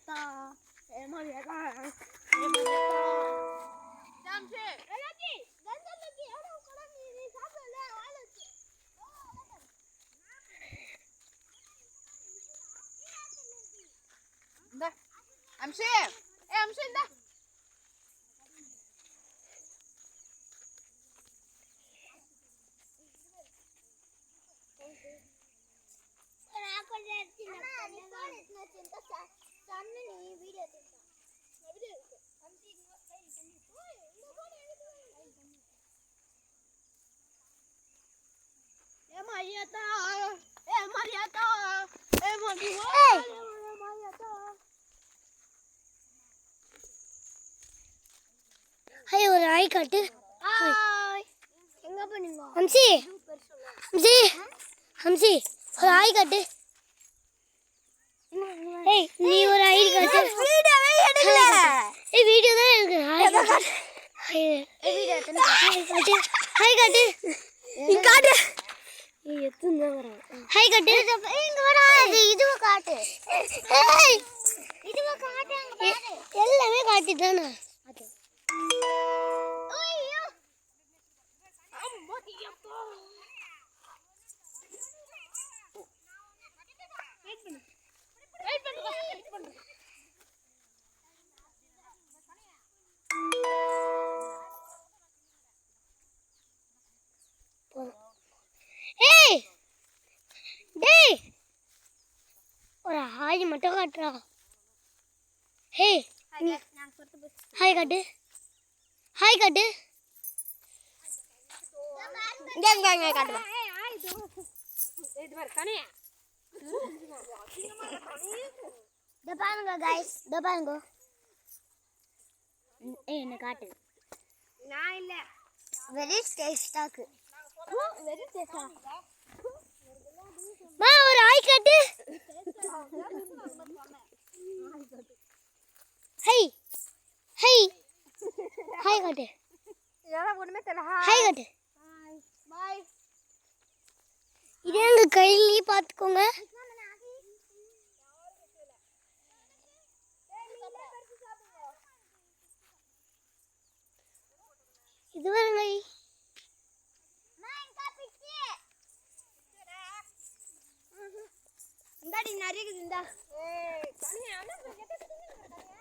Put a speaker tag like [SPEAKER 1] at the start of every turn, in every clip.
[SPEAKER 1] Marietta. Hey Marietta. Jamshi. Lagi. Ganda lagi. Ada ukuran ini satu le awal tu. Dah. Amshi. Amshi dah.
[SPEAKER 2] Hi, ஒரு hi காட்டு.
[SPEAKER 1] Hi. எங்க போனீங்க?
[SPEAKER 2] ஹம்சி. ஹம்சி. ஹம்சி. ஒரு hi காட்டு. ஏய், நீ ஒரு ஹாய் காட்டு.
[SPEAKER 1] வீடியோவே எடுக்கல.
[SPEAKER 2] ஏய், வீடியோ தான் இருக்கு. ஹாய் காட்டு.
[SPEAKER 1] வீடியோ எடுத்து
[SPEAKER 2] ஹாய் காட்டு. ஹாய் காட்டு.
[SPEAKER 1] நீ காட்டு.
[SPEAKER 2] நீ எத்துங்க வர. ஹாய் காட்டு.
[SPEAKER 1] இங்க வர. இதுவ காட்டு.
[SPEAKER 2] ஏய்,
[SPEAKER 1] இதுவ காட்டு அங்க பாரு.
[SPEAKER 2] எல்லாமே காட்டிட்டானே. அது.
[SPEAKER 1] ஐயோ. அம்மா டியப்பா. வெயிட் பண்ணு. வெயிட் பண்ணு.
[SPEAKER 2] ஏய், டேய், ஒரு ஹாய் மட்டும் காட்டுறா. ஹே,
[SPEAKER 1] நான் சொல்றது பஸ்.
[SPEAKER 2] ஹாய் காட்டு. ஹாய் காட்டு.
[SPEAKER 1] இங்க காட்டு. இது பாரு கனியா.
[SPEAKER 2] இத பாருங்க गाइस, இத பாருங்க. ஏய், என்ன காட்டு.
[SPEAKER 1] நான் இல்ல.
[SPEAKER 2] வெரி டேஸ்டா இருக்கு.
[SPEAKER 1] வெரி டேஸ்டா.
[SPEAKER 2] மா, ஒரு ஹாய் காட்டு. ஹை. ஹை. ஹாய் காட்டு.
[SPEAKER 1] இதெல்லாம் ஒண்ணுமே தெரியல.
[SPEAKER 2] ஹாய் காட்டு.
[SPEAKER 1] பை.
[SPEAKER 2] இது எங்க கையிலேயே பாத்துக்கோங்க. இது வருங்க.
[SPEAKER 1] இந்தாடி நரிக்குது இந்தா. ஏய் கனியா அண்ணா எட்ட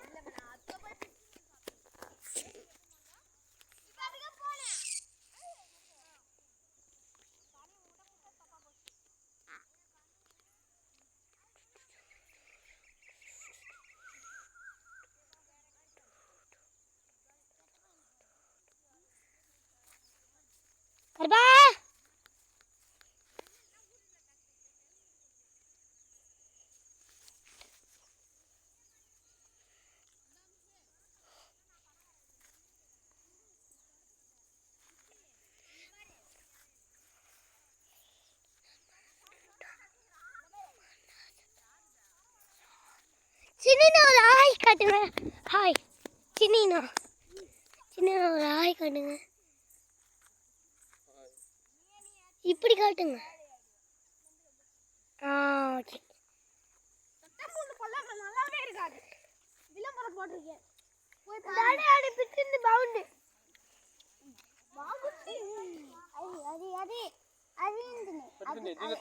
[SPEAKER 1] இல்ல நான் அத்த போய் இப்ப அதுக்கு போனே.
[SPEAKER 2] கர்பா. சின்ன ஒரு ஹாய் காட்டுங்க. ஹாய் சின்ன ஒரு ஹாய் காட்டுங்க. இப்படி காட்டுங்க. ஓகே.
[SPEAKER 1] சத்தம் போடல நல்லாவே இருக்காது. விளம்பரம் போட்டுருக்கேன். போய்
[SPEAKER 2] டாடி அடி பிச்சிந்து பவுண்ட்.
[SPEAKER 1] வாங்குச்சி.
[SPEAKER 2] அது அது அது அது